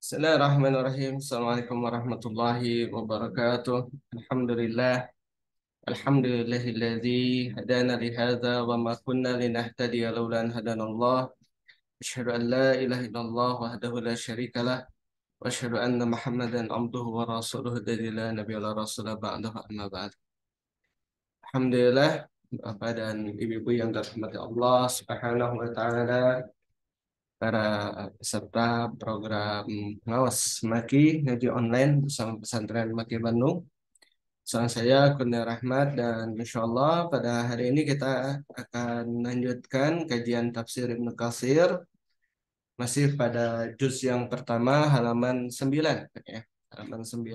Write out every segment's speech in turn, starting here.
Bismillahirrahmanirrahim. Assalamualaikum warahmatullahi wabarakatuh. Alhamdulillah. Alhamdulillahilladzi hadana li hadza wa ma kunna linahtadiya laula an hadanallah. Asyhadu an la ilaha illallah wahdahu la syarikalah wa asyhadu anna Muhammadan abduhu wa rasuluhu alladzi la nabiyya la rasula ba'dahu amma ba'd. Alhamdulillah, Bapak dan Ibu-ibu yang dirahmati Allah Subhanahu wa taala, para peserta program Ngawas Maki Ngaji Online bersama Pesantren Maki Bandung. Soal saya Kurnia Rahmat dan insya Allah pada hari ini kita akan melanjutkan kajian tafsir Ibnu Katsir masih pada juz yang pertama halaman 9 ya. Halaman 9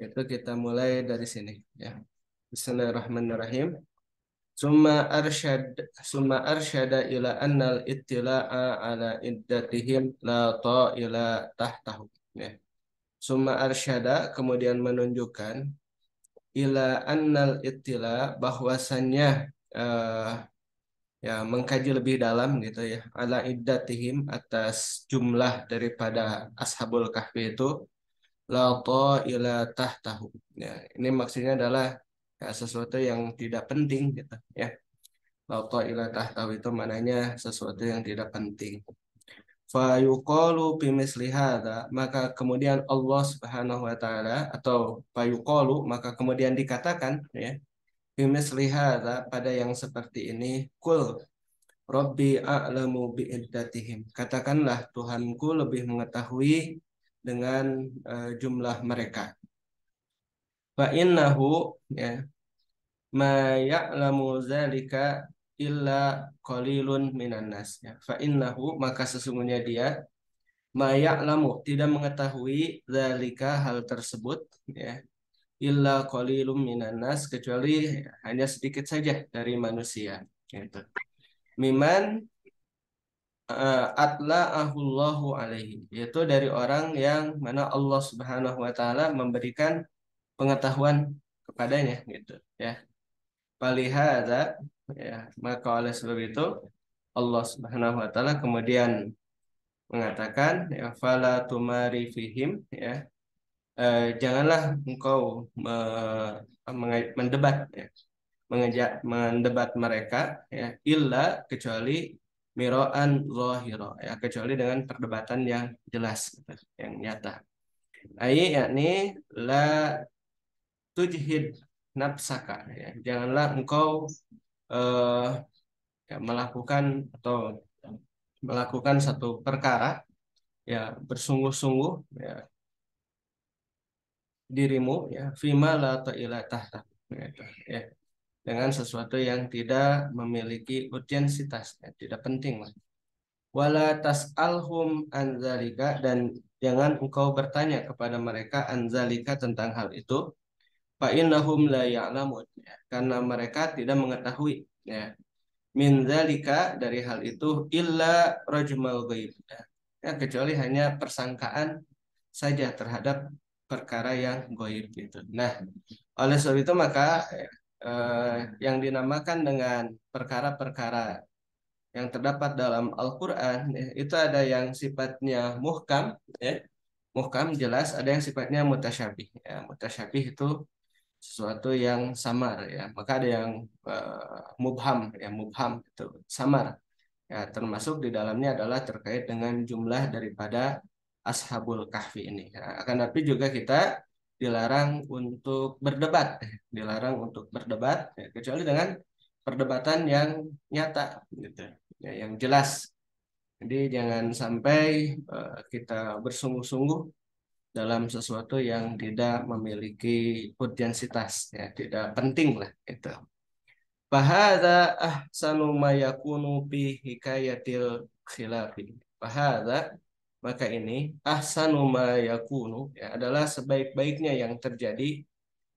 itu kita mulai dari sini ya. Bismillahirrahmanirrahim. Summa arsyada ila annal ittila'a ala iddatihim la ta'ila tahtahu ya. Summa arsyada kemudian menunjukkan ila annal ittila bahwasannya eh, ya mengkaji lebih dalam gitu ya ala iddatihim atas jumlah daripada ashabul kahfi itu la ta'ila tahtahu ya. Ini maksudnya adalah ya, sesuatu yang tidak penting gitu ya. Lauta ila tahtahu itu maknanya sesuatu yang tidak penting. Fayuqalu bimisli hadza, maka kemudian Allah Subhanahu wa taala atau fayuqalu maka kemudian dikatakan ya, bimisli hadza pada yang seperti ini, kul Rabbi a'lamu bi'iddatihim. Katakanlah Tuhanku lebih mengetahui dengan jumlah mereka. Fa innahu ya ma ya'lamu zalika illa qalilun minan nas ya. Fa innahu maka sesungguhnya dia ma ya'lamu tidak mengetahui zalika hal tersebut ya illa qalilun minan nas kecuali hanya sedikit saja dari manusia gitu. Miman atla'ahullahu alaihi yaitu dari orang yang mana Allah Subhanahu wa taala memberikan pengetahuan kepadanya gitu ya. Palihada ya, maka oleh sebab itu Allah Subhanahu wa taala kemudian mengatakan ya fala tumari fihim ya janganlah engkau mendebat ya, mendebat mereka ya illa kecuali miroan zahira ya kecuali dengan perdebatan yang jelas gitu, yang nyata. Ai yakni la tujhid nafsaka ya janganlah engkau eh, ya, melakukan atau melakukan satu perkara ya bersungguh-sungguh ya dirimu ya fima la ta'ila tahta gitu, ya dengan sesuatu yang tidak memiliki urgensitas ya, tidak penting lah wala tas'alhum anzalika dan jangan engkau bertanya kepada mereka anzalika tentang hal itu fa innahum la ya'lamun ya, karena mereka tidak mengetahui ya min zalika dari hal itu illa rajmal ghaib ya. Ya, kecuali hanya persangkaan saja terhadap perkara yang gaib gitu. Nah, oleh sebab itu maka yang dinamakan dengan perkara-perkara yang terdapat dalam Al-Qur'an ya, itu ada yang sifatnya muhkam ya. Muhkam jelas, ada yang sifatnya mutasyabih ya. Mutasyabih itu sesuatu yang samar ya. Maka ada yang mubham ya, mubham itu samar. Ya, termasuk di dalamnya adalah terkait dengan jumlah daripada Ashabul Kahfi ini. Ya, akan tapi juga kita dilarang untuk berdebat, dilarang untuk berdebat, ya, kecuali dengan perdebatan yang nyata, gitu, ya, yang jelas. Jadi jangan sampai kita bersungguh-sungguh dalam sesuatu yang tidak memiliki urgensitas, ya, tidak penting lah itu. Fahadha ahsanu ma yakunu fi hikayatil khilafi. Fahadha maka ini ahsanu ma yakunu ya, adalah sebaik-baiknya yang terjadi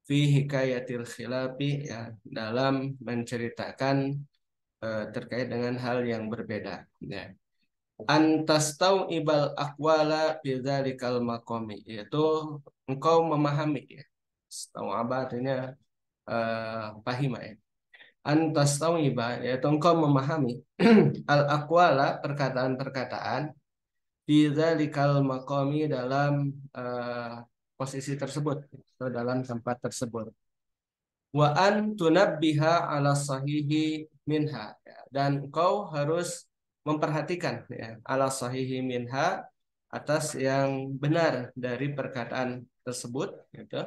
fi hikayatil khilafi ya, dalam menceritakan terkait dengan hal yang berbeda ya. Antastau ibal akwala bidzalikal maqami yaitu engkau memahami ya. Tahu apa artinya pahima ya antas tawiba yaitu engkau memahami al aqwala perkataan-perkataan fi dzalikal maqami dalam posisi tersebut atau dalam tempat tersebut. Wa an tunabbiha ala sahihi minha, ya. Dan engkau harus memperhatikan, ya, ala sahihi minha, atas yang benar dari perkataan tersebut, gitu.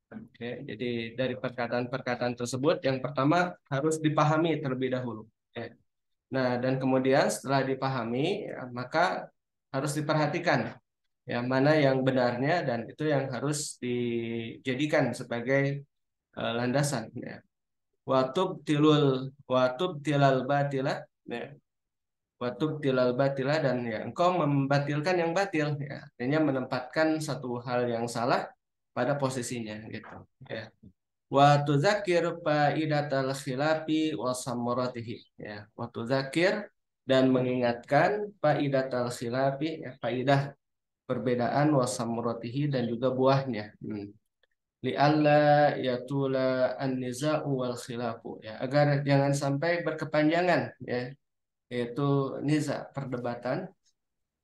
Oke, jadi dari perkataan-perkataan tersebut yang pertama harus dipahami terlebih dahulu, ya. Nah, dan kemudian setelah dipahami, ya, maka harus diperhatikan, ya, mana yang benarnya, dan itu yang harus dijadikan sebagai landasan, ya. Watub tilal batila, ya. Watub tilal batila, dan ya engkau membatilkan yang batil, ya. Artinya menempatkan satu hal yang salah pada posisinya, gitu, ya. Wa tudzakir faidatal khilafi wa samuratihi, ya. Wa tudzakir, dan mengingatkan faidatal khilafi, ya, faidah perbedaan, wa samuratihi, dan juga buahnya. Li'alla yatula an-niza'u wal khilafu, ya, agar jangan sampai berkepanjangan, ya, yaitu niza, perdebatan,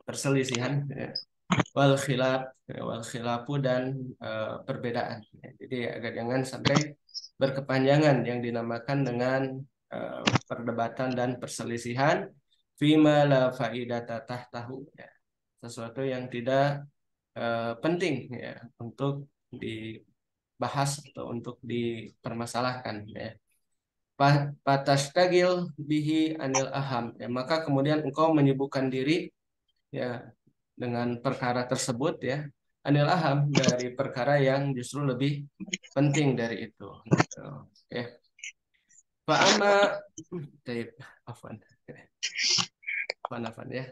perselisihan, ya, wal khilaf, ya, wal khilafu, dan perbedaan, ya. Jadi agar jangan sampai berkepanjangan yang dinamakan dengan perdebatan dan perselisihan, fima la faidata tahtahu, ya, sesuatu yang tidak penting, ya, untuk dibahas atau untuk dipermasalahkan, ya. Patastagil bihi anil aham, ya, maka kemudian engkau menyibukkan diri, ya, dengan perkara tersebut, ya, anil aham, dari perkara yang justru lebih penting dari itu, gitu, ya. Fa'ama taib, afwan, afwan, ya.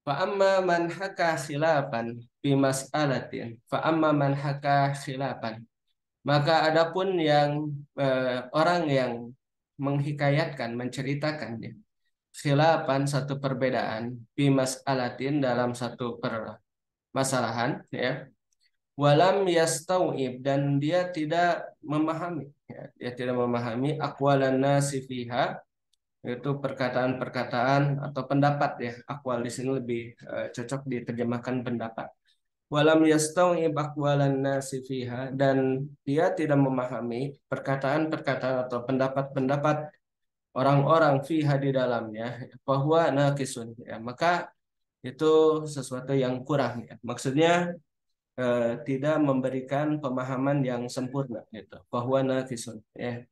Fa'amma man haka khilafan fi mas'alatin, fa'amma man haka khilafan, maka adapun yang orang yang menghikayatkan, menceritakan, ya, khilafan, satu perbedaan, fi mas'alatin, dalam satu permasalahan, ya, walam yastau'ib, dan dia tidak memahami, ya, dia tidak memahami aqwalan nasi fiha, yaitu perkataan-perkataan atau pendapat, ya. Aqwal di sini lebih cocok diterjemahkan pendapat. Walam yastau'ib aqwalan nasi fiha, dan dia tidak memahami perkataan-perkataan atau pendapat-pendapat orang-orang fiha, di dalamnya, bahwa naqisun, ya, maka itu sesuatu yang kurang, ya. Maksudnya tidak memberikan pemahaman yang sempurna, gitu. Bahwa naqisun, ya.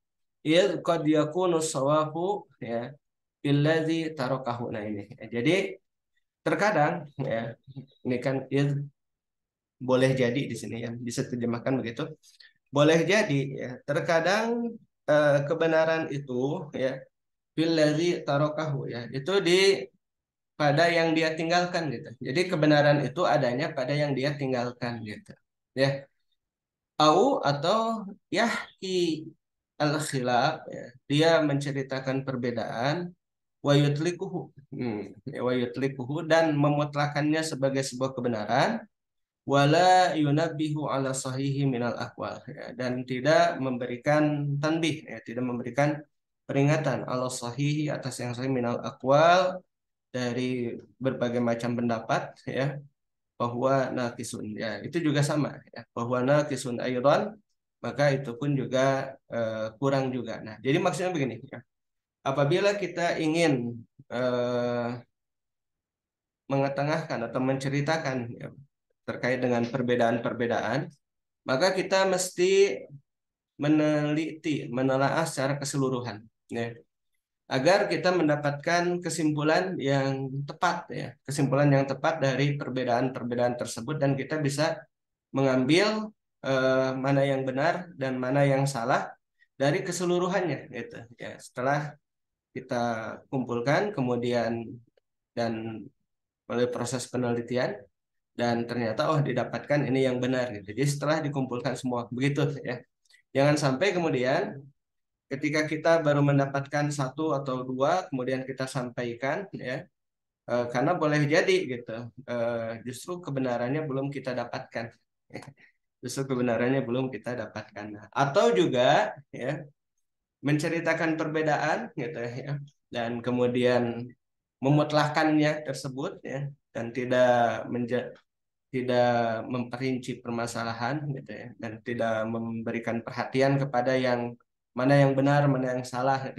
Il qad yakunu sawabu, ya, billadzi tarokahu. Nah, ini, ya. Jadi terkadang, ya, ini kan boleh jadi di sini, ya, bisa terjemahkan begitu. Boleh jadi, ya, terkadang kebenaran itu, ya, billadzi tarokahu, ya, itu pada yang dia tinggalkan, gitu. Jadi kebenaran itu adanya pada yang dia tinggalkan, gitu, ya. Atau yahki al khilaf, ya, dia menceritakan perbedaan, wa yutlikuhu, ya, wa yutlikuhu, dan memutlakannya sebagai sebuah kebenaran, wala yunabbihu ala sahihi minal aqwal, ya, dan tidak memberikan tanbih, ya, tidak memberikan peringatan ala sahihi, atas yang sahih, minal aqwal, dari berbagai macam pendapat, ya, bahwa naqisun, ya, itu juga sama, ya, bahwa naqisun ayran, maka itu pun juga kurang juga. Nah, jadi maksudnya begini, ya, apabila kita ingin eh, mengetengahkan atau menceritakan, ya, terkait dengan perbedaan-perbedaan, maka kita mesti menelaah secara keseluruhan, ya, agar kita mendapatkan kesimpulan yang tepat, ya, kesimpulan yang tepat dari perbedaan-perbedaan tersebut, dan kita bisa mengambil mana yang benar dan mana yang salah dari keseluruhannya, gitu, ya. Setelah kita kumpulkan, kemudian, dan melalui proses penelitian, dan ternyata didapatkan ini yang benar, gitu. Jadi setelah dikumpulkan semua begitu, ya, jangan sampai kemudian ketika kita baru mendapatkan satu atau dua, kemudian kita sampaikan, ya, karena boleh jadi, gitu, justru kebenarannya belum kita dapatkan, justru kebenarannya belum kita dapatkan. Atau juga, ya, menceritakan perbedaan, gitu, ya, dan kemudian memutlakannya tersebut ya, dan tidak memperinci permasalahan gitu ya, dan tidak memberikan perhatian kepada yang mana yang benar mana yang salah.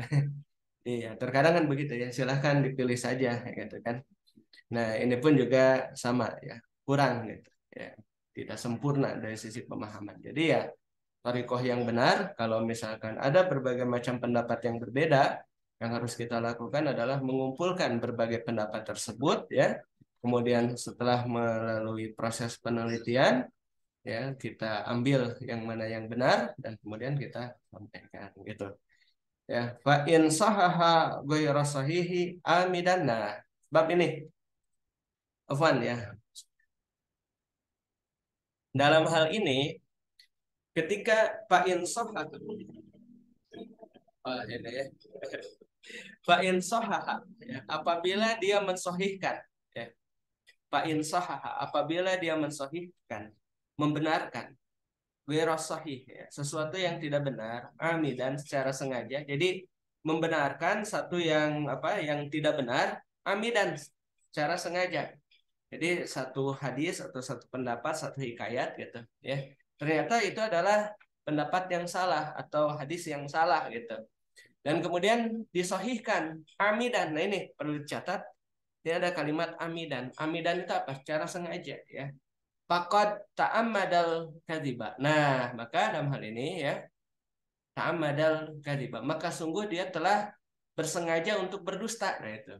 Iya, terkadang kan begitu ya, silahkan dipilih saja gitu kan. Nah, ini pun juga sama ya, kurang gitu ya, tidak sempurna dari sisi pemahaman. Jadi ya, thariqah yang benar, kalau misalkan ada berbagai macam pendapat yang berbeda, yang harus kita lakukan adalah mengumpulkan berbagai pendapat tersebut ya. Kemudian setelah melalui proses penelitian, ya kita ambil yang mana yang benar dan kemudian kita sampaikan gitu. Ya, fa in sahaha ghairu sahihi amidan. Nah, bab ini, Afwan ya. Dalam hal ini, ketika fa in sahaha, oh, ini ya. Fa in sahaha, ya, apabila dia mensohihkan, ya. Fa in sahaha, apabila dia mensohihkan, membenarkan, ghairu sahih, ya, sesuatu yang tidak benar, amidan secara sengaja. Jadi membenarkan satu yang apa yang tidak benar, amidan secara sengaja. Jadi satu hadis atau satu pendapat, satu hikayat gitu ya. Ternyata itu adalah pendapat yang salah atau hadis yang salah gitu. Dan kemudian disahihkan amidan. Nah ini perlu dicatat, ini ada kalimat amidan. Amidan itu apa? Secara sengaja ya. Faqad ta'ammadal kadziba. Nah, maka dalam hal ini ya, ta'ammadal kadziba. Maka sungguh dia telah bersengaja untuk berdusta. Nah itu.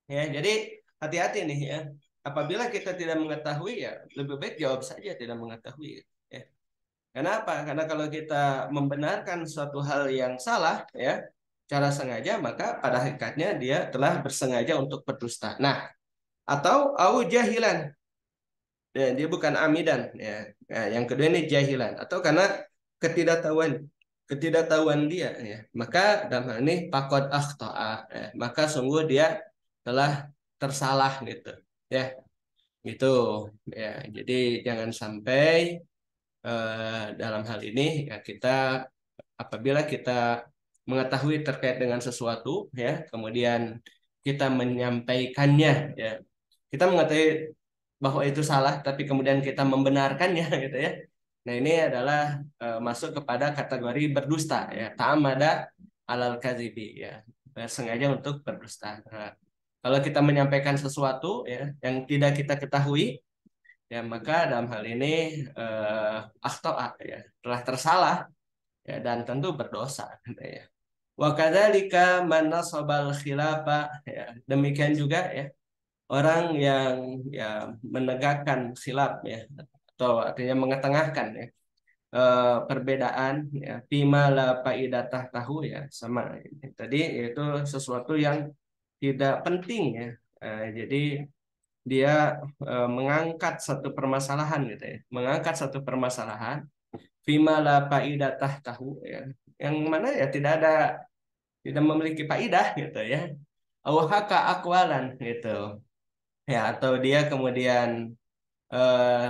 Ya, jadi hati-hati nih ya. Apabila kita tidak mengetahui ya, lebih baik jawab saja tidak mengetahui ya. Kenapa? Karena kalau kita membenarkan suatu hal yang salah ya, cara sengaja, maka pada hakikatnya dia telah bersengaja untuk berdusta. Nah, atau au jahilan. Ya, dia bukan amidan ya. Nah, yang kedua ini jahilan atau karena ketidaktahuan ketidaktahuan dia ya. Maka dalam hal ini pakot akhta'a ya. Maka sungguh dia telah tersalah gitu. Ya, gitu ya. Jadi jangan sampai dalam hal ini ya kita apabila kita mengetahui terkait dengan sesuatu ya, kemudian kita menyampaikannya ya. Kita mengetahui bahwa itu salah tapi kemudian kita membenarkannya gitu ya. Nah, ini adalah masuk kepada kategori berdusta ya, ta'amada alal kadzibi ya. Sengaja untuk berdusta. Nah, kalau kita menyampaikan sesuatu ya yang tidak kita ketahui ya, maka dalam hal ini akhto'a ya, telah tersalah ya, dan tentu berdosa gitu ya. Wa kadzalika man nasabal khilafa ya. Demikian juga ya orang yang ya menegakkan khilaf ya, atau artinya mengetengahkan ya perbedaan ya, fima la faidatah tahu ya, sama ini tadi yaitu sesuatu yang tidak penting ya. Jadi dia mengangkat satu permasalahan gitu ya, mengangkat satu permasalahan fima la faidatah tahu ya, yang mana ya tidak memiliki faidah gitu ya, awhaka akwalan gitu ya, atau dia kemudian eh,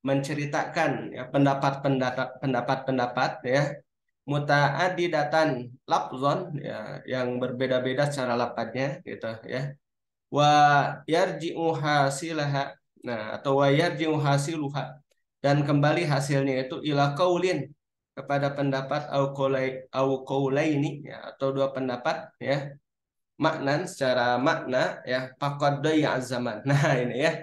menceritakan ya pendapat-pendapat ya mutaadidatan lafzon ya, yang berbeda-beda secara lafadznya gitu ya, wa yarji'u hasilaha, nah atau wa yarji'u hasiluha, dan kembali hasilnya itu ila qaulin, kepada pendapat au qaulaini ya, atau dua pendapat ya, maknan secara makna ya, faqad dayya zaman. Nah ini ya,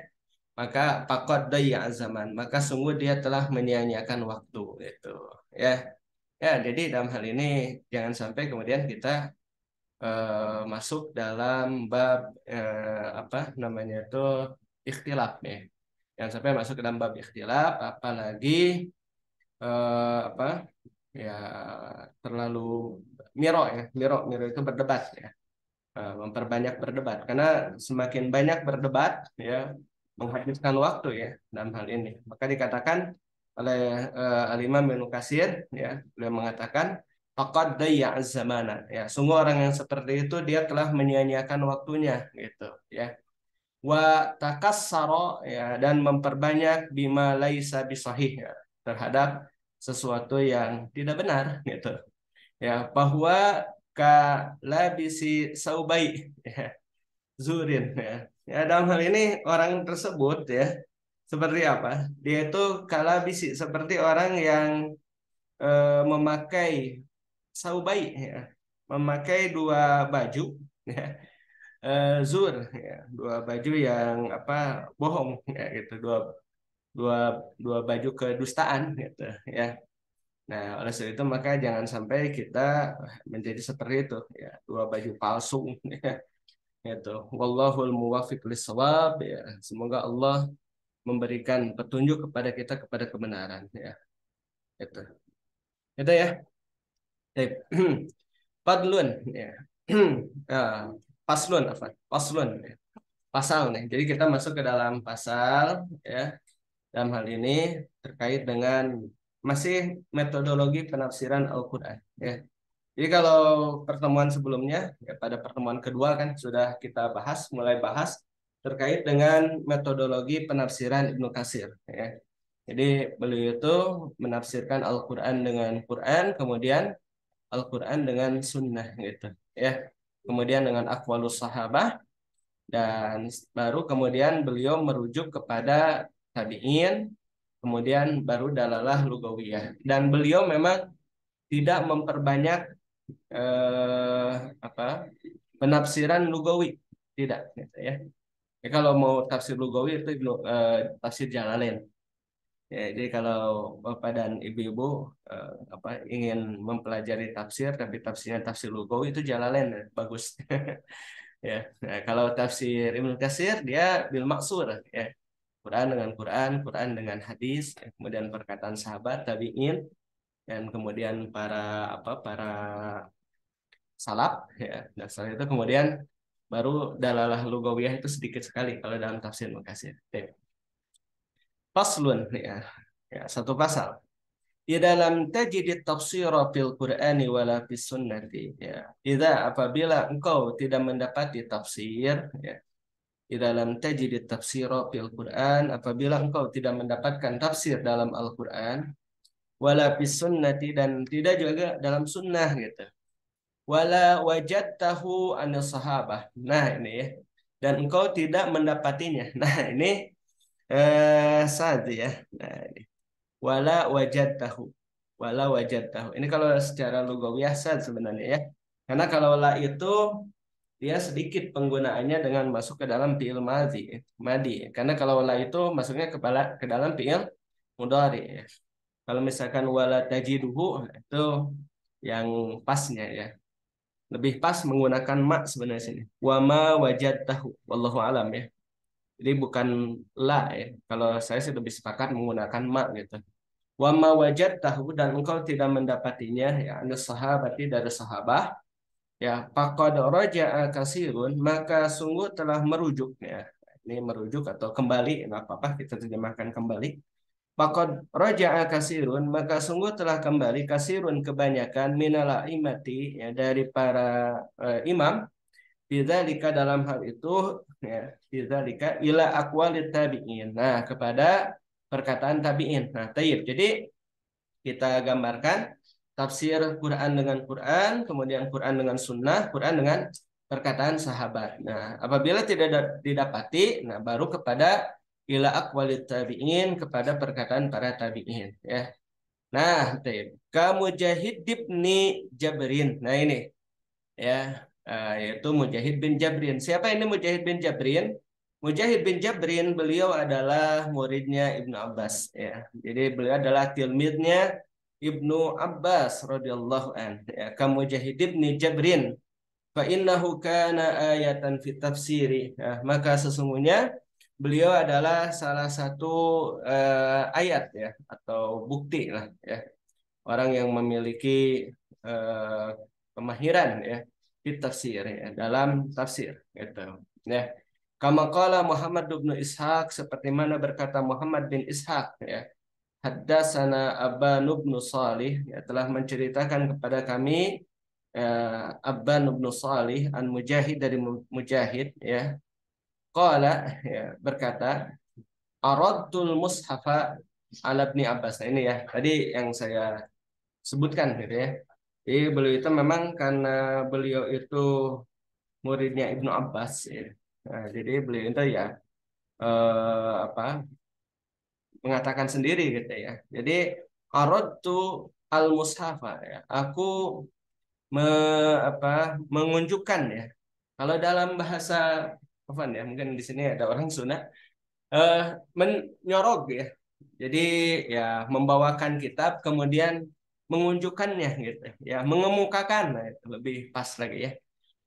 maka pakot daya zaman, maka sungguh dia telah menyia-nyiakan waktu itu ya. Ya, jadi dalam hal ini jangan sampai kemudian kita masuk dalam bab apa namanya itu ikhtilaf ya. Jangan sampai masuk ke dalam bab ikhtilaf, apalagi apa ya, terlalu miro itu berdebat ya. Memperbanyak berdebat, karena semakin banyak berdebat ya, menghabiskan waktu ya dalam hal ini. Maka dikatakan oleh Al-Imam Ibnu Katsir ya, beliau mengatakan faqad dayya zamana ya, sungguh orang yang seperti itu dia telah menyia-nyiakan waktunya gitu ya. Wa takassara ya, dan memperbanyak bima laisa bisahih ya, terhadap sesuatu yang tidak benar gitu ya, bahwa ka labisi saubai ya, zurin ya. Ya dalam hal ini orang tersebut ya seperti apa? Dia itu kalabisi seperti orang yang memakai saubai ya, memakai dua baju ya, zur ya, dua baju yang apa bohong ya gitu, dua dua dua baju kedustaan gitu ya. Nah, oleh sebab itu maka jangan sampai kita menjadi seperti itu ya, dua baju palsu ya. Itu wallahul muwaffiq lis-shawab ya. Semoga Allah memberikan petunjuk kepada kita kepada kebenaran ya. Itu. Itu ya. Baik. Fadlun ya. Ah, paslun apa? Paslun ya. Pasal nih. Jadi kita masuk ke dalam pasal ya. Dalam hal ini terkait dengan masih metodologi penafsiran Al-Qur'an ya. Jadi kalau pertemuan sebelumnya, ya pada pertemuan kedua kan sudah kita bahas, mulai bahas terkait dengan metodologi penafsiran Ibnu Katsir. Ya. Jadi beliau itu menafsirkan Al-Quran dengan Quran, kemudian Al-Quran dengan Sunnah gitu. Ya. Kemudian dengan aqwalus sahabah, dan baru kemudian beliau merujuk kepada tabi'in, kemudian baru dalalah lugawiyah. Dan beliau memang tidak memperbanyak eh, apa penafsiran lugawi tidak gitu ya. Ya, kalau mau tafsir lugawi itu tafsir Jalalain ya, jadi kalau bapak dan ibu-ibu apa ingin mempelajari tafsir tapi tafsirnya tafsir lugawi itu Jalalain ya, bagus ya. Nah, kalau tafsir Ibnu Katsir dia bil maksur ya, Quran dengan Quran, Quran dengan hadis ya, kemudian perkataan sahabat tabi'in, dan kemudian para salaf ya. Dan setelah itu kemudian baru dalalah lugawiyah itu sedikit sekali kalau dalam tafsir Mukatsir. Faslun ya. Ya, satu pasal. Di dalam tajidit tafsir fil Qur'ani wala fis sunnati ya. Tidak apabila engkau tidak mendapati tafsir ya. Di dalam tajidit tafsir fil Qur'an, apabila engkau tidak mendapatkan tafsir dalam Al-Qur'an wala fis sunnati, dan tidak juga dalam sunnah gitu. Wala wajadtahu an sahabah. Nah, ini ya. Dan engkau tidak mendapatinya. Nah, ini saja ya. Nah, ini. Wala wajadtahu. Wala wajadtahu. Ini kalau secara lugawiyah sad sebenarnya ya. Karena kalau la itu dia sedikit penggunaannya dengan masuk ke dalam fiil madhi, madi. Karena kalau la itu masuknya ke dalam fiil mudhari ya. Kalau misalkan wala tajiduhu itu yang pasnya ya. Lebih pas menggunakan mak sebenarnya sini. Wa ma wajadtahu. Wallahu alam ya. Jadi bukan la ya. Kalau saya sih lebih sepakat menggunakan mak gitu. Wa ma wajadtahu, dan engkau tidak mendapatinya ya anda sahabati dari sahabah ya faqad raja'a kasirun, maka sungguh telah merujuk ya. Ini merujuk atau kembali, enggak apa-apa kita terjemahkan kembali. Faqad raja'a kasirun, maka sungguh telah kembali kasirun kebanyakan minal aimati ya dari para imam bidzalika dalam hal itu ya bidzalika ila aqwalit tabi'in. Nah, kepada perkataan tabi'in. Nah, tayyib. Jadi kita gambarkan tafsir Quran dengan Quran, kemudian Quran dengan sunnah, Quran dengan perkataan sahabat. Nah, apabila tidak didapati, nah baru kepada ila aqwalit tabi'in, kepada perkataan para tabi'in ya. Nah, tayyib. Kamu Mujahid ibni Jabrin. Nah, ini ya, yaitu Mujahid bin Jabrin. Siapa ini Mujahid bin Jabrin? Mujahid bin Jabrin beliau adalah muridnya Ibnu Abbas ya. Jadi beliau adalah tilmidnya Ibnu Abbas radhiyallahu an. Ya, kamu Mujahid bin Jabrin fa innahu kana ayatan fit tafsiri. Ya, maka sesungguhnya beliau adalah salah satu ayat ya atau bukti lah ya, orang yang memiliki eh, kemahiran ya di tafsir ya, dalam tafsir gitu ya. Kama qala Muhammad bin Ishaq, seperti mana berkata Muhammad bin Ishaq ya. Haddatsana Abban bin Salih, ya, telah menceritakan kepada kami Abban bin Salih an Mujahid, dari Mujahid ya. Qala, ya, berkata Aradtul mushafa ala ibni Abbas. Nah, ini ya tadi yang saya sebutkan gitu ya. Jadi beliau itu memang karena beliau itu muridnya Ibnu Abbas ya. Nah, jadi beliau itu ya apa mengatakan sendiri gitu ya. Jadi aradtu al-mushafa ya. Aku me, mengunjukkan ya. Kalau dalam bahasa apa ya, mungkin di sini ada orang Sunda eh menyorog ya. Jadi ya membawakan kitab kemudian mengunjukkannya gitu ya, mengemukakan nah, itu lebih pas lagi ya.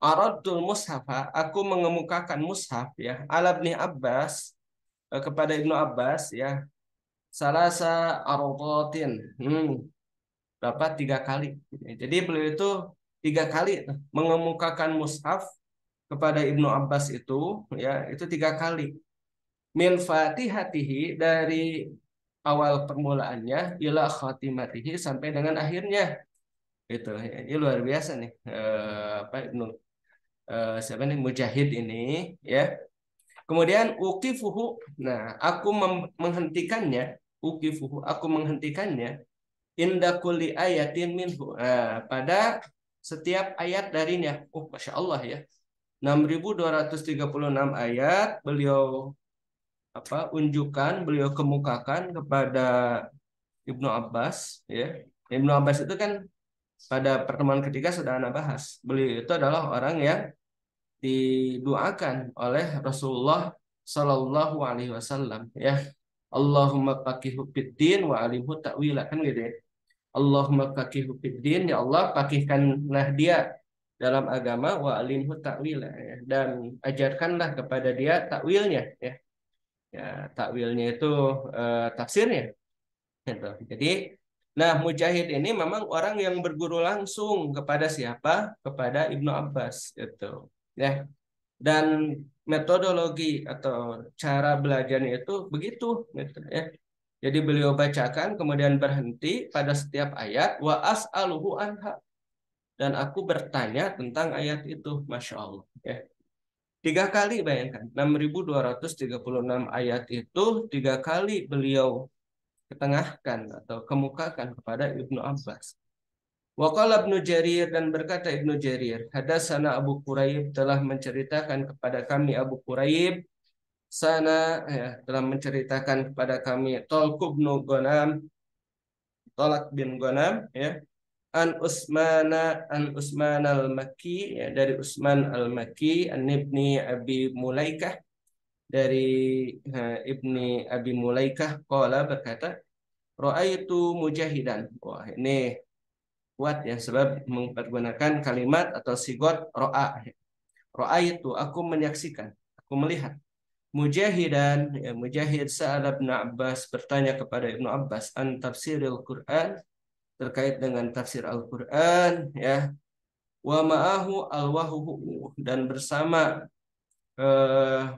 Aradtul mushafa, aku mengemukakan mushaf ya, ala Ibni Abbas kepada Ibnu Abbas ya, salasa aradatin. Berapa? 3 kali. Jadi beliau itu 3 kali mengemukakan mushaf kepada Ibnu Abbas itu 3 kali. Min fatihatihi dari awal permulaannya ila khatimatihi sampai dengan akhirnya. Itu ini luar biasa nih. Siapa nih Mujahid ini ya. Kemudian uqifuhu. Nah, aku menghentikannya. Uqifuhu, aku menghentikannya inda kulli ayatin minhu. Nah, pada setiap ayat darinya. Oh, Masya Allah ya. 6.236 ayat beliau beliau kemukakan kepada Ibnu Abbas ya. Ibnu Abbas itu kan pada pertemuan ketiga sudah Anda bahas. Beliau itu adalah orang yang didoakan oleh Rasulullah Shallallahu Alaihi Wasallam ya. Allahumma faqihu fiddin wa alimhu ta'wila kan gitu ya. Allahumma faqihu fiddin, ya Allah pakihkanlah dia dalam agama wa alimhu ta'wila ya. Dan ajarkanlah kepada dia takwilnya ya. Ya, takwilnya itu tafsirnya gitu. Jadi, nah Mujahid ini memang orang yang berguru langsung kepada siapa? Kepada Ibnu Abbas itu. Ya, dan metodologi atau cara belajarnya itu begitu gitu ya. Jadi beliau bacakan kemudian berhenti pada setiap ayat wa as'aluhu anha, dan aku bertanya tentang ayat itu, Masya Allah ya. 3 kali bayangkan 6.236 ayat itu 3 kali beliau ketengahkan atau kemukakan kepada Ibnu Abbas. Waqala Ibnu Jarir, dan berkata Ibnu Jarir, hadatsana Abu Quraib, telah menceritakan kepada kami Abu Quraib, telah menceritakan kepada kami Tolak bin Ghanam ya, an Usman al-Makki ya, dari Usman al-Makki, an Ibni Abi Mulaikah, dari Ibni Abi Mulaikah qala, berkata Ra'aitu mujahidan. Wah, ini kuat ya sebab mempergunakan kalimat atau sigot ro'a. Ra'aitu, aku menyaksikan, aku melihat. Mujahidan, ya, Mujahid sa'ala Ibnu Abbas, bertanya kepada Ibnu Abbas an tafsiril Quran, terkait dengan tafsir Al-Quran ya. Wa ma'ahu alwahuhu, dan bersama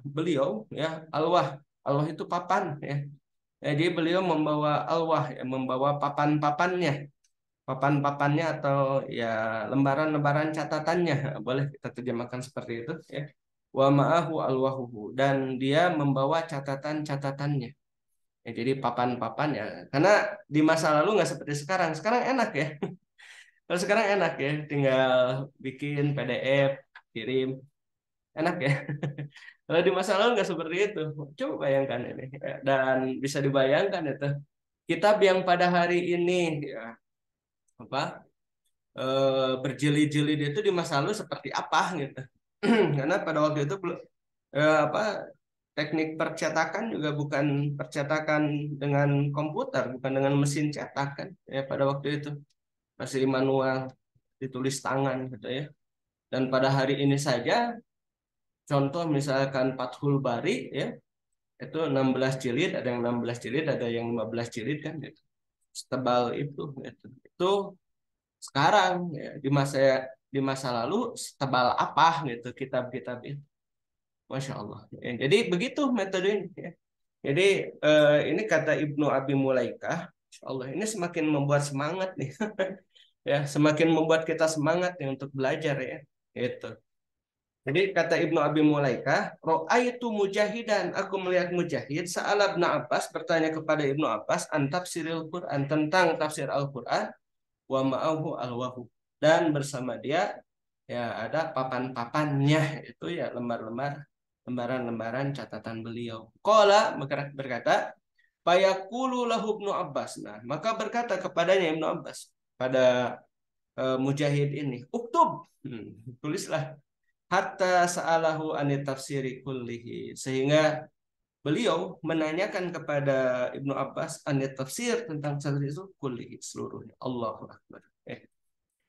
beliau ya alwah. Alwah itu papan ya. Jadi beliau membawa alwah ya, membawa papan-papannya, papan-papannya atau ya lembaran-lembaran catatannya, boleh kita terjemahkan seperti itu ya. Wa ma'ahu alwahuhu, dan dia membawa catatan-catatannya. Ya, jadi papan-papan ya, karena di masa lalu nggak seperti sekarang. Sekarang enak ya. Kalau sekarang enak ya, tinggal bikin PDF, kirim, enak ya. Kalau di masa lalu nggak seperti itu. Coba bayangkan ini. Dan bisa dibayangkan itu. Kitab yang pada hari ini ya, apa berjilid-jilid itu di masa lalu seperti apa gitu. Karena pada waktu itu apa teknik percetakan juga bukan percetakan dengan komputer, bukan dengan mesin cetak kan. Ya pada waktu itu masih manual, ditulis tangan gitu ya. Dan pada hari ini saja, contoh misalkan Fathul Bari ya, itu 16 jilid, ada yang 16 jilid, ada yang 15 jilid kan gitu. Setebal itu gitu. Itu sekarang ya, di masa lalu setebal apa gitu kitab-kitab itu. Masya Allah. Ya, jadi begitu metode ini ya. Jadi ini kata Ibnu Abi Mulaikah, Masya Allah, ini semakin membuat semangat nih. Ya, semakin membuat kita semangat nih untuk belajar ya. Itu. Jadi kata Ibnu Abi Mulaikah, Ra'aitu mujahidan, aku melihat Mujahid, Sa'ala Ibnu Abbas, bertanya kepada Ibnu Abbas, an tafsiril Quran, tentang tafsir Al-Quran, wa ma'ahu alwahu. Dan bersama dia ya ada papan-papannya, itu ya lembar-lembar. lembaran-lembaran catatan beliau. Qala berkata, fayaqulu lahu Ibnu Abbas. Nah, maka berkata kepadanya Ibnu Abbas pada Mujahid ini, uktub, tulislah, hatta sa'alahu anit tafsiri kullihi, sehingga beliau menanyakan kepada Ibnu Abbas anit tafsir, tentang tafsir itu kullihi, seluruhnya. Allahu Akbar.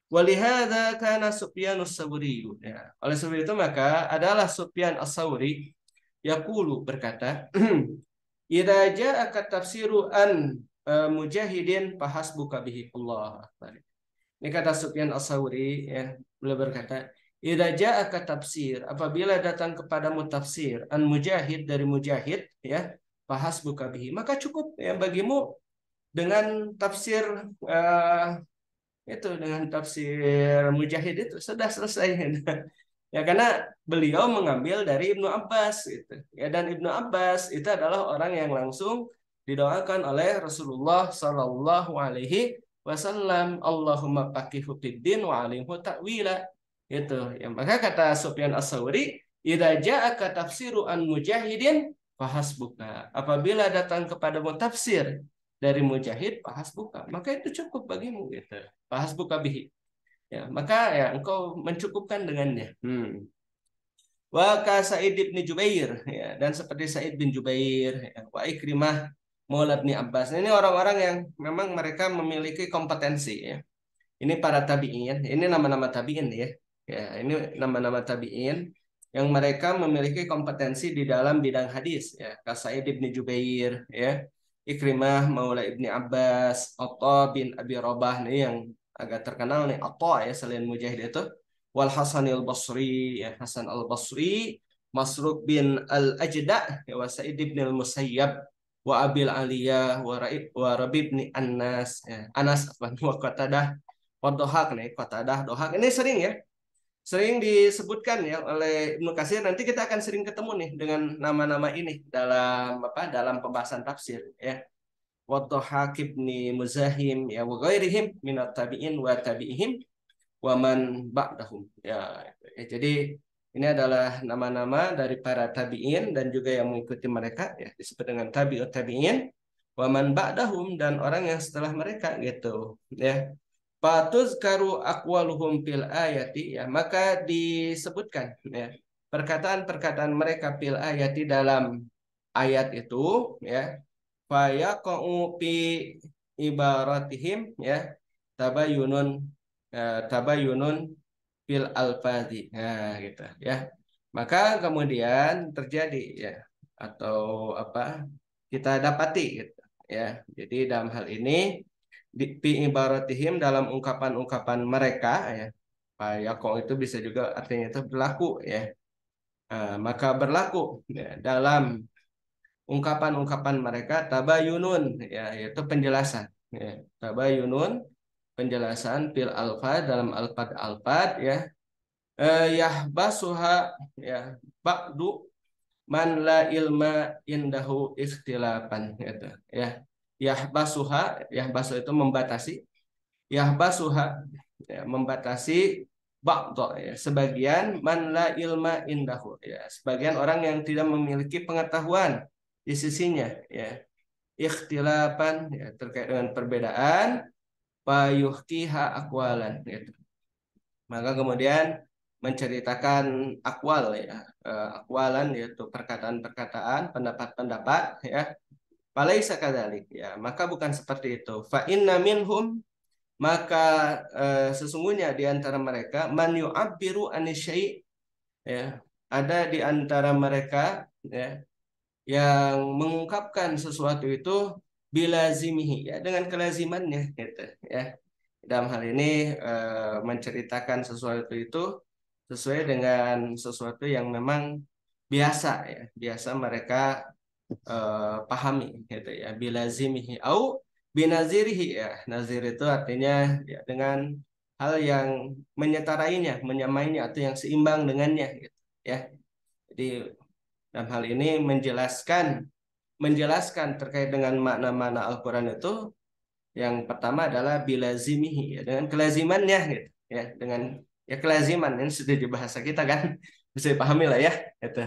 Walihada kana Sufyan as-Sawri. Ya. Oleh sebab itu maka adalah Sufyan as-Sawri yaqulu berkata, idza ja'aka tafsiru an mujahidin fahasbuka bihi. Allah Akbar. Ini kata Sufyan as-Sawri, ya, beliau berkata, idza ja'aka tafsir, apabila datang kepadamu tafsir an mujahid, dari mujahid, ya, fahasbuka bihi, maka cukup ya bagimu dengan tafsir itu, dengan tafsir Mujahid itu sudah selesai. Ya, karena beliau mengambil dari Ibnu Abbas gitu. Ya, dan Ibnu Abbas itu adalah orang yang langsung didoakan oleh Rasulullah Shallallahu Alaihi Wasallam, Allahumma faqihu fiddin wa alimhu ta'wila. Itu ya, maka kata Sufyan As-Sauri, idza ja'aka tafsiru an mujahidin fahasbuka, apabila datang kepadamu tafsir dari Mujahid, fahasbuka, maka itu cukup bagimu gitu. Fahasbuka bihi. Ya, maka ya engkau mencukupkan dengannya. Wa ka Sa'id bin Jubair, ya, dan seperti Sa'id bin Jubair, ya, wa Ikrimah Maula bin Abbas. Ini orang-orang yang memang mereka memiliki kompetensi, ya. Ini para tabi'in, ini nama-nama tabi'in ya. Ya, ini nama-nama tabi'in yang mereka memiliki kompetensi di dalam bidang hadis, ya. Ka Sa'id bin Jubair, ya. Ikrimah Maula Ibni Abbas, Atha bin Abi Rabah, nih yang agak terkenal nih, Atha ya, selain Mujahid itu. Wal Hasan al-Basri, ya, Hasan al-Basri, Masruq bin al-Ajda', ya, wa Sa'id bin al-Musayyab, wa Abil Aliyah, wa Rabi bin Anas, ya, Anas wa Qatadah, wa Dohak nih, Qatadah, Dohak. Ini sering ya, sering disebutkan ya oleh Ibnu Katsir. Nanti kita akan sering ketemu nih dengan nama-nama ini dalam apa? Dalam pembahasan tafsir ya. Wadhahak ibni Muzahim ya, wa ghairihim minat tabi'in wa tabi'ihim wa man ba'dahum ya. Jadi ini adalah nama-nama dari para tabi'in dan juga yang mengikuti mereka ya, disebut dengan tabi'ut tabi'in, wa man ba'dahum, dan orang yang setelah mereka gitu ya. Fatuzkaru aqwaluhum fil ayati, ya, maka disebutkan ya perkataan-perkataan mereka fil ayati, dalam ayat itu ya. Fayaqa'u fi ibaratihim ya, tabayunun tabayunun fil alfazi, nah gitu ya. Maka kemudian terjadi ya, atau apa, kita dapati gitu ya. Jadi dalam hal ini fi ibaratihim, dalam ungkapan-ungkapan mereka ya. Fayaqa'u itu bisa juga artinya itu berlaku ya. Maka berlaku ya, dalam ungkapan-ungkapan mereka, tabayunun ya, yaitu penjelasan ya. Tabayunun, penjelasan fil alfad, dalam alfad ya. Yahbasuha ya ba'du man la ilma indahu ikhtilafan gitu ya. Yahbasuha, yahbasu itu membatasi, yahbasuha ya, membatasi ba'du ya, sebagian, man la ilma indahu ya, sebagian orang yang tidak memiliki pengetahuan di sisinya ya, ikhtilafan ya, terkait dengan perbedaan, payuhkiha akwalan gitu. Maka kemudian menceritakan akwal ya, akwalan yaitu perkataan-perkataan, pendapat-pendapat ya. Falaisa kadzalik ya, maka bukan seperti itu. Fa inna minhum, maka sesungguhnya di antara mereka, man yu'abbiru anisyai ya, ada di antara mereka ya yang mengungkapkan sesuatu itu bilazimihi ya, dengan kelazimannya gitu ya. Dalam hal ini menceritakan sesuatu itu sesuai dengan sesuatu yang memang biasa ya, biasa mereka pahami gitu ya, bilazimihi au binazirihi ya. Nazir itu artinya ya dengan hal yang menyetarainya, menyamainya, atau yang seimbang dengannya gitu ya. Jadi dalam hal ini menjelaskan terkait dengan makna-makna Al-Qur'an itu, yang pertama adalah bilazimihi ya, dengan kelazimannya gitu ya, dengan ya kelaziman ini sudah di bahasa kita kan, bisa dipahami lah ya gitu.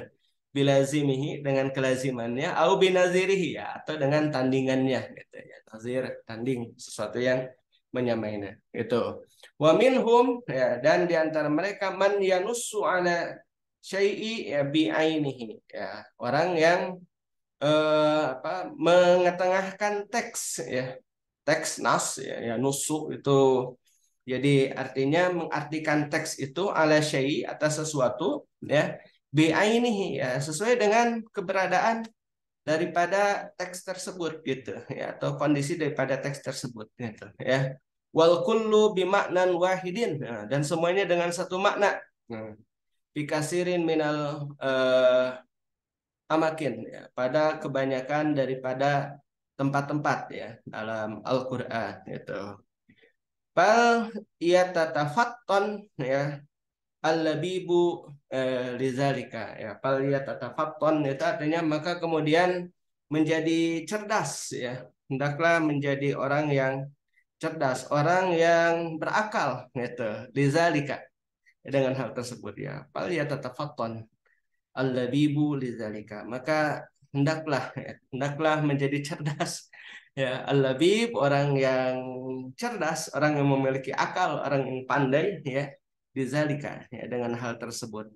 bilazimihi dengan kelazimannya, au binazirihi ya, atau dengan tandingannya gitu ya. Nazir tanding sesuatu yang menyamainya itu. Wa minhum ya, dan di antara mereka man yanussu ala syai'i ya bi'ainihi ya, orang yang mengetengahkan teks ya, teks nas ya, ya nusuk itu jadi artinya mengartikan teks itu ala syai atas sesuatu ya bi'ainihi ya sesuai dengan keberadaan daripada teks tersebut gitu ya, atau kondisi daripada teks tersebut gitu ya. Wal kullu bimaknan wahidin ya, dan semuanya dengan satu makna. Nah, bikasirin minal amakin ya, pada kebanyakan daripada tempat-tempat ya dalam Al-Qur'an itu. Bal ia tatafatton ya al-labibu lizalika ya. Bal ia tatafatton itu artinya maka kemudian menjadi cerdas ya. Hendaklah menjadi orang yang cerdas, orang yang berakal gitu. Lizalika dengan hal tersebut ya. Bal ia tatafatton al-labibu lidzalika, maka hendaklah menjadi cerdas ya, al-labib orang yang cerdas, orang yang memiliki akal, orang yang pandai ya, lidzalika ya dengan hal tersebut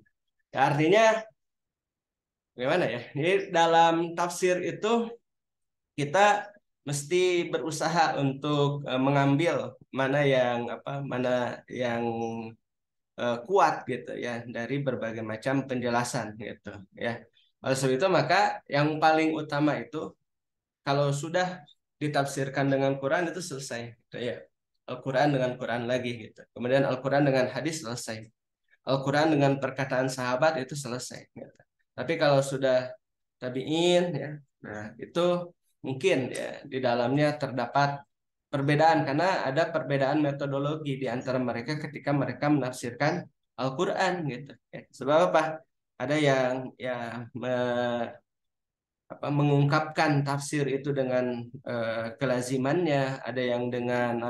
ya, artinya gimana ya, ini dalam tafsir itu kita mesti berusaha untuk mengambil mana yang kuat gitu ya dari berbagai macam penjelasan gitu ya. Oleh sebab itu maka yang paling utama itu kalau sudah ditafsirkan dengan Quran itu selesai gitu ya. Al-Quran dengan Quran lagi gitu. Kemudian Al-Quran dengan hadis selesai. Al-Quran dengan perkataan sahabat itu selesai gitu. Tapi kalau sudah tabi'in ya, nah itu mungkin ya di dalamnya terdapat perbedaan karena ada perbedaan metodologi di antara mereka ketika mereka menafsirkan Al-Quran gitu. Ya. Sebab apa? Ada yang ya mengungkapkan tafsir itu dengan kelazimannya, ada yang dengan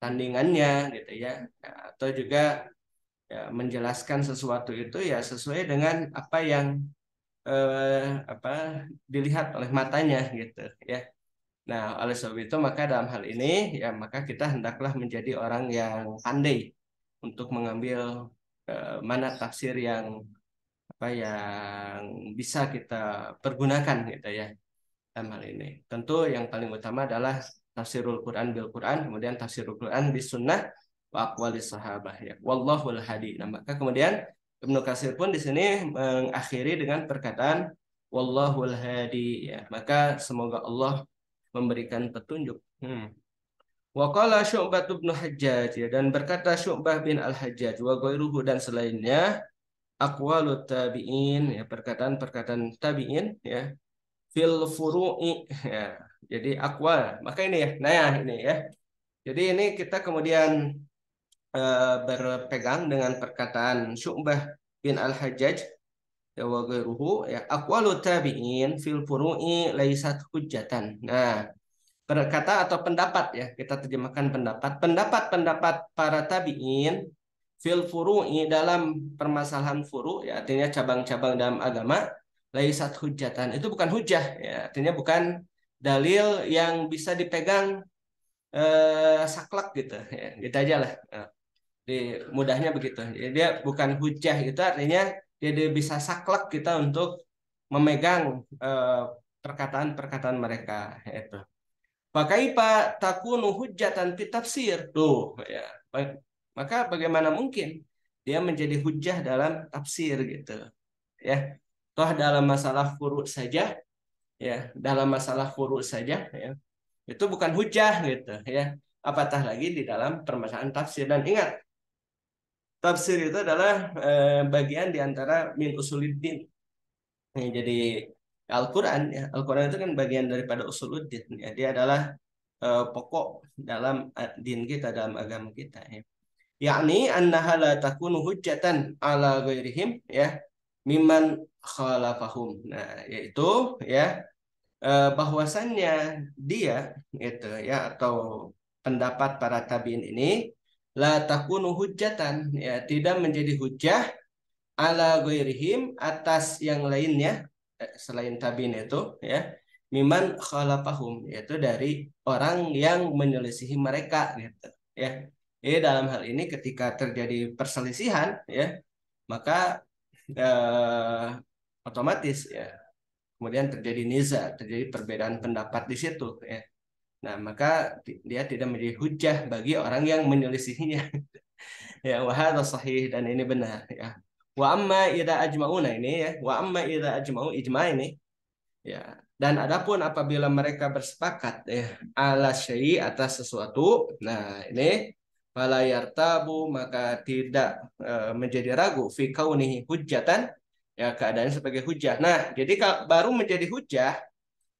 tandingannya gitu ya. Ya, atau juga ya, menjelaskan sesuatu itu ya sesuai dengan apa yang apa dilihat oleh matanya gitu ya. Nah, oleh sebab itu maka dalam hal ini ya maka kita hendaklah menjadi orang yang pandai untuk mengambil mana tafsir yang yang bisa kita pergunakan gitu ya dalam hal ini. Tentu yang paling utama adalah tafsirul Quran bil Quran, kemudian tafsirul Quran bis sunnah wa aqwalis sahabah ya. Wallahul hadi. Nah, maka kemudian Ibnu Katsir pun di sini mengakhiri dengan perkataan wallahul hadi ya. Maka semoga Allah memberikan petunjuk. Wa qala Syu'bah bin Hajjaj ya, dan berkata Syu'bah bin Al-Hajjaj wa ghairuhu dan selainnya aqwalut tabi'in ya, perkataan-perkataan tabi'in ya fil furu'i ya. Jadi aqwal. Maka ini ya. Nah, ini ya. Jadi ini kita kemudian berpegang dengan perkataan Syu'bah bin Al-Hajjaj ya wa ghairuhu ya aqwalut tabi'in fil furu'i laisat hujjatan. Nah, berkata atau pendapat ya, kita terjemahkan pendapat para tabi'in fil furu'i dalam permasalahan furu ya, artinya cabang-cabang dalam agama, laisat hujjatan, itu bukan hujah ya, artinya bukan dalil yang bisa dipegang saklek gitu ya, gitu aja lah. Nah, di mudahnya begitu. Jadi dia bukan hujah, itu artinya dia bisa saklek kita untuk memegang perkataan-perkataan mereka itu. Fakaifa takunu hujjatan fi tafsir. Tuh, ya. Maka bagaimana mungkin dia menjadi hujjah dalam tafsir gitu, ya. Toh dalam masalah furu saja, ya, dalam masalah furu saja, ya. Itu bukan hujjah gitu, ya. Apatah lagi di dalam permasalahan tafsir. Dan ingat, tafsir itu adalah bagian di antara min usuluddin. Jadi Al-Quran, ya. Al-Quran itu kan bagian daripada usuluddin. Ya. Dia adalah pokok dalam din kita, dalam agama kita ya. Yakni annaha la takunu hujjatan ala ghairihim ya mimman khalafahum. Nah, yaitu ya bahwasannya dia itu ya atau pendapat para tabiin ini la takunu hujjatan ya tidak menjadi hujjah ala ghairihim atas yang lainnya selain tabiin itu ya miman khalafahum yaitu dari orang yang menyelisihi mereka gitu ya. Dalam hal ini ketika terjadi perselisihan ya maka eh, otomatis ya kemudian terjadi niza, terjadi perbedaan pendapat di situ ya. Nah, maka dia tidak menjadi hujah bagi orang yang menyelisihinya. Ya, wahada sahih dan ini benar ya. Wa amma idza ajma'una ini ya, wa amma idza ajma'u ijma' ini ya. Dan adapun apabila mereka bersepakat ya ala syai' atas sesuatu, nah ini fala yartabu maka tidak menjadi ragu fi kaunihi hujjatan ya keadaannya sebagai hujah. Nah, jadi kalau baru menjadi hujah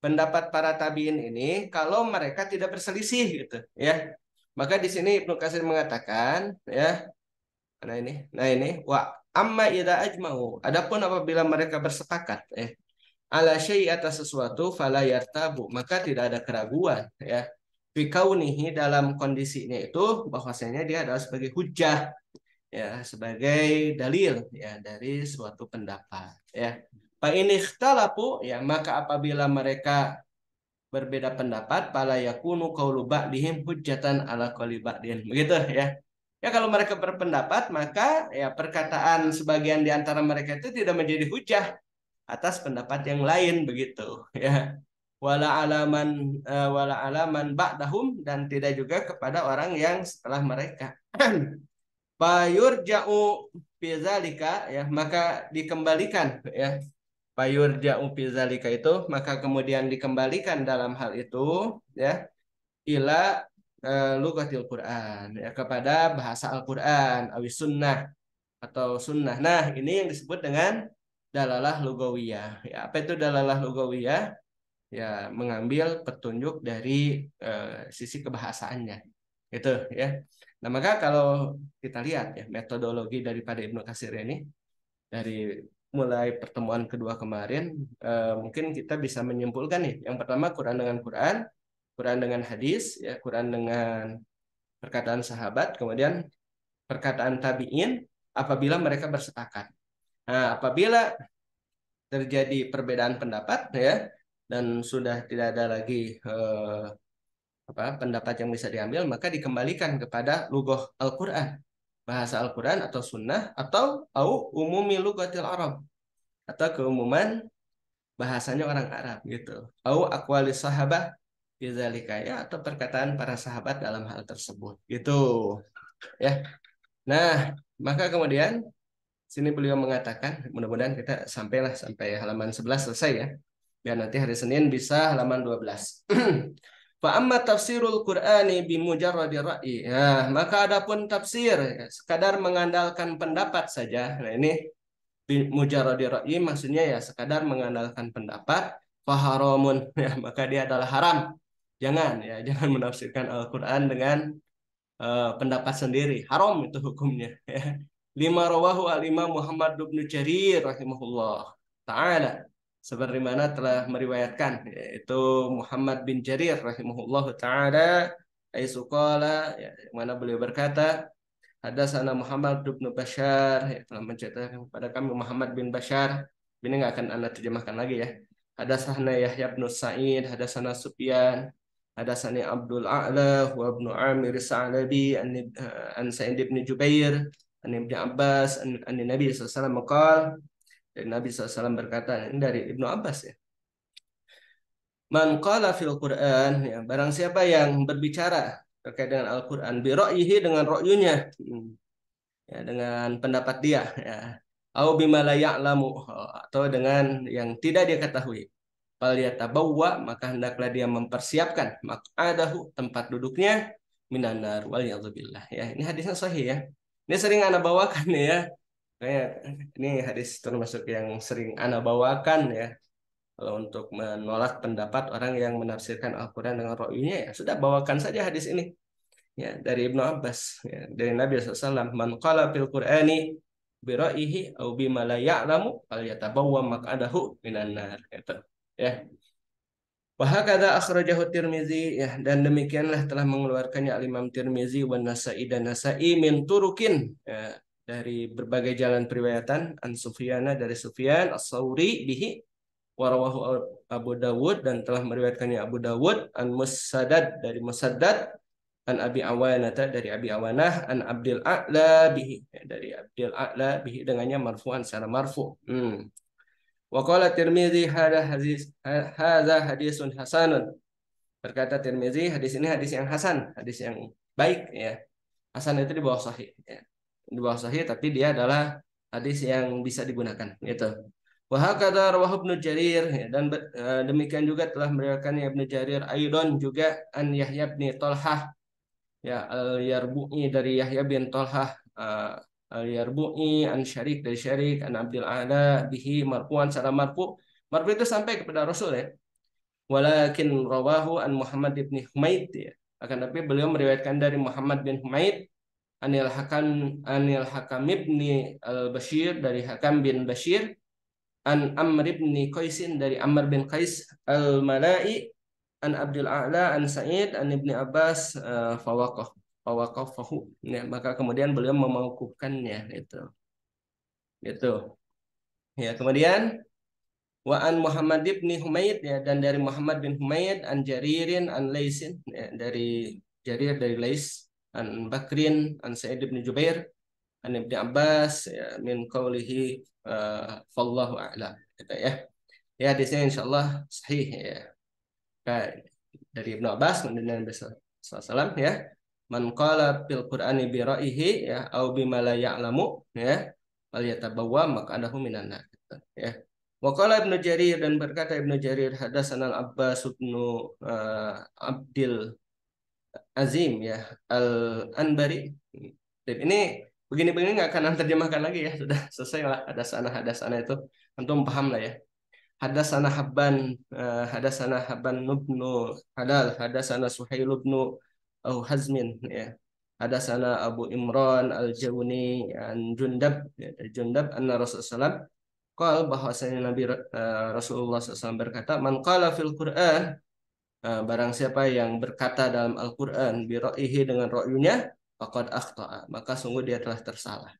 pendapat para tabiin ini kalau mereka tidak berselisih gitu ya. Maka di sini Ibnu Katsir mengatakan ya, nah ini wa amma idza ajma'u. Adapun apabila mereka bersepakat ala syai' atas sesuatu fala yartabu maka tidak ada keraguan ya. Fi kaunihi dalam kondisinya itu bahwasanya dia adalah sebagai hujah ya sebagai dalil ya dari suatu pendapat ya. Fa in ikhtalafu ya maka apabila mereka berbeda pendapat pala yakunu qaulu ba'dihim hujjatan ala qauli ba'din begitu ya. Ya kalau mereka berpendapat maka ya perkataan sebagian di antara mereka itu tidak menjadi hujah atas pendapat yang lain begitu ya. Wala alaman ba'dahum dan tidak juga kepada orang yang setelah mereka. Fayurja'u fi zalika ya maka dikembalikan ya. Fayurja'u fi zalika itu maka kemudian dikembalikan dalam hal itu ya ila lugatil Quran ya kepada bahasa Al-Quran awis sunnah atau sunnah. Nah, ini yang disebut dengan dalalah lugawiyah. Ya, apa itu dalalah lugawiyah? Ya, mengambil petunjuk dari sisi kebahasaannya. Gitu ya. Nah, maka kalau kita lihat ya metodologi daripada Ibnu Katsir ini dari mulai pertemuan kedua kemarin mungkin kita bisa menyimpulkan nih. Yang pertama Quran dengan Quran, Quran dengan hadis, ya Quran dengan perkataan sahabat, kemudian perkataan tabi'in apabila mereka bersepakat. Nah, apabila terjadi perbedaan pendapat ya dan sudah tidak ada lagi pendapat yang bisa diambil maka dikembalikan kepada lughah Al-Qur'an, bahasa Al-Qur'an atau sunnah atau umumi lughatil Arab atau keumuman bahasanya orang Arab gitu. Au aqwali sahabah bidzalika ya atau perkataan para sahabat dalam hal tersebut gitu ya. Nah, maka kemudian sini beliau mengatakan, mudah-mudahan kita sampai halaman 11 selesai ya. Biar nanti hari Senin bisa halaman 12. Fa amma tafsirul Qur'ani bi mujarradi ra'yi. Nah, maka adapun tafsir ya, sekadar mengandalkan pendapat saja. Nah, ini bi mujarradi ra'yi maksudnya ya sekadar mengandalkan pendapat faharamun ya, maka dia adalah haram. Jangan ya, jangan menafsirkan Al-Qur'an dengan pendapat sendiri. Haram itu hukumnya ya. Lima rawahu al-Imam Muhammad bin Jarir rahimahullah taala seperti mana telah meriwayatkan yaitu Muhammad bin Jarir rahimahullah taala aisu qala ya, yang mana beliau berkata hadatsana Muhammad bin Bashar ya, telah menceritakan kepada kami Muhammad bin Bashar ini nggak akan anda terjemahkan lagi ya. Hadatsana Yahya bin Sa'id hadatsana Sufyan hadatsani Abdul A'la wa Ibnu Amir Sa'labi an Sa'id bin Jubair an Ibnu Abbas an Nabi sallallahu alaihi wasallam qala dari Nabi SAW berkata ini dari Ibnu Abbas ya. Man qala fil Quran ya barang siapa yang berbicara terkait dengan Al-Qur'an bi ra'yihi dengan ra'yunya ya dengan pendapat dia ya au bima la ya'lamu atau dengan yang tidak dia ketahui fal yatabawwa maka hendaklah dia mempersiapkan maq'adahu tempat duduknya minan nar wal yadzubillah ya ini hadisnya sahih ya ini sering ana bawakan ya kayak ini hadis termasuk yang sering ana bawakan ya kalau untuk menolak pendapat orang yang menafsirkan Al-Quran dengan ra'yunya ya sudah bawakan saja hadis ini ya dari Ibnu Abbas ya, dari Nabi SAW man qala fil Qur'ani bi ra'yihi aw bima la ya'lamu falyatabawwa maq'adahu minan nar gitu ya. Wa hakadha akhrajahu Tirmizi ya dan demikianlah telah mengeluarkannya Al Imam Tirmizi wa Nasa'i dan Nasa'i min turukin ya, dari berbagai jalan periwayatan an Sufyana dari Sufyan as-Sauri bihi warawahu Abu Dawud dan telah meriwayatkannya Abu Dawud an Musaddad dari Musaddad an Abi Awanah dari Abi Awanah an Abdul A'la bihi dari Abdul A'la bihi dengannya marfu'an secara marfu. Wa qala Tirmizi hadza hadisun hasanun. Berkata Tirmizi hadis ini hadis yang hasan, hadis yang baik ya. Hasan itu di bawah sahih ya. Di bawah sahih tapi dia adalah hadis yang bisa digunakan gitu. Wa hakadha rawahu Ibnu Jarir ya, dan demikian juga telah meriwayatkan Ibnu Jarir Aidon juga an Yahya bin Talhah ya Al-Yarbu'i dari Yahya bin Talhah Al-Yarbu'i an Syarik dari Syarik an Abdul A'la bihi marfu'an secara marfu. Marfu itu sampai kepada Rasul ya. Walakin rawahu an Muhammad bin Humaid ya. Akan tapi beliau meriwayatkan dari Muhammad bin Humaid Anil Hakam ibni Al-Bashir dari Hakam bin Bashir an Amr ibn Qaisin dari Amr bin Qais Al-Mala'i an Abdul A'la an Sa'id an Ibni Abbas fawaqafahu ya, maka kemudian beliau memauqufkannya itu ya. Kemudian wa an Muhammad ibn Humaid ya, dan dari Muhammad bin Humaid an Jaririn an Laisin ya, dari Jarir dari Lais an Bakrin an Sa'id bin Jubair an Ibni Abbas ya, min qawlihi fallahu a'lam gitu ya. Ya hadisnya insyaallah sahih ya. Dari Ibnu Abbas kemudian Nabi SAW ya. Man qala fil Qur'ani bi ra'yihi ya au bima la ya'lamu ya wal yatabawwa maq'adahu minan nar gitu, ya. Wa qala Ibnu Jarir dan berkata Ibnu Jarir hadatsana Abbas bin Abdul Azim ya Al-Anbari. Dan ini begini-begini nggak akan terjemahkan lagi ya, sudah selesai lah hadasana itu antum paham lah ya. Hadasana Habban ibnu Halal hadasana Suhail ibnu Hazmin ya. Hadasana Abu Imran Al-Jawni an Jundab ya, dari Jundab anna Rasulullah qala bahwasanya Rasulullah SAW berkata man qala fil Quran barang siapa yang berkata dalam Al-Quran bi ra'yihi dengan ra'yunya faqad akhta'a maka sungguh dia telah tersalah.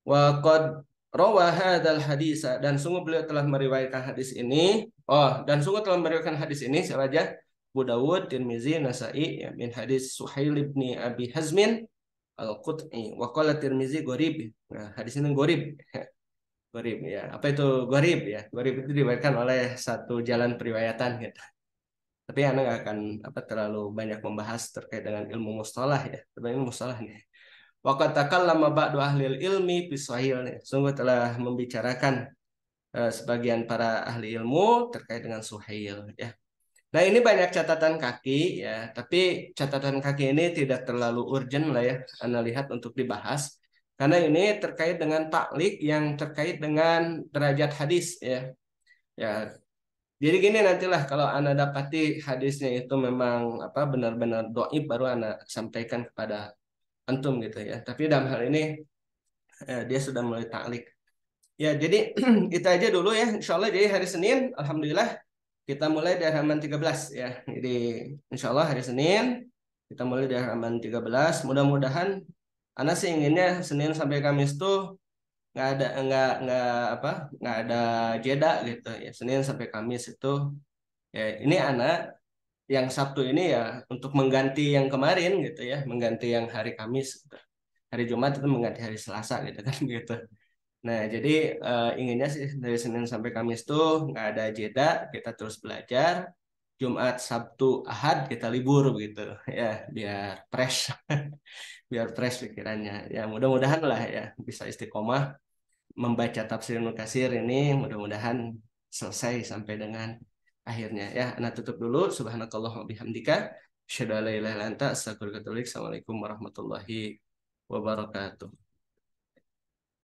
Wa qad rawa hadzal hadis dan sungguh beliau telah meriwayatkan hadis ini. Dan sungguh telah meriwayatkan hadis ini siapa aja? Abu Dawud, Tirmizi, Nasa'i ya, min hadis Suhail bin Abi Hazmin Al-Qut'i. Wa qala Tirmizi gharib. Nah, hadis ini gharib. Gharib ya. Apa itu gharib ya? Gharib itu diriwayatkan oleh satu jalan periwayatan gitu. Tapi Anda nggak akan terlalu banyak membahas terkait dengan ilmu mustalah ya. Sebenarnya mustalah nih. Waqad takallama ba'du ahlil ilmi bisahil. Sungguh telah membicarakan sebagian para ahli ilmu terkait dengan suhail ya. Nah, ini banyak catatan kaki ya, tapi catatan kaki ini tidak terlalu urgent lah ya Anda lihat untuk dibahas. Karena ini terkait dengan taklik yang terkait dengan derajat hadis ya. Ya. Jadi gini nantilah kalau Anda dapati hadisnya itu memang benar-benar dhaif baru Anda sampaikan kepada antum gitu ya. Tapi dalam hal ini dia sudah mulai taklik. Ya, jadi itu aja dulu ya. Insya Allah jadi hari Senin, alhamdulillah kita mulai dari halaman 13 ya. Jadi insya Allah hari Senin kita mulai dari halaman 13. Mudah-mudahan Ana sih inginnya Senin sampai Kamis tuh nggak ada jeda gitu ya. Senin sampai Kamis itu ya ini Ana yang Sabtu ini ya untuk mengganti yang kemarin gitu ya, mengganti yang hari Kamis gitu. Hari Jumat itu mengganti hari Selasa gitu kan gitu. Nah, jadi inginnya sih dari Senin sampai Kamis tuh nggak ada jeda, kita terus belajar. Jumat, Sabtu, Ahad kita libur gitu ya, biar fresh, biar fresh pikirannya. Ya mudah-mudahan lah ya bisa istiqomah membaca tafsir Ibnu Katsir ini, mudah-mudahan selesai sampai dengan akhirnya. Ya, Ana tutup dulu. Subhanakallahumma bihamdika, asyhadu an la ilaha illa anta, astaghfiruka wa atubu ilaik. Assalamualaikum warahmatullahi wabarakatuh.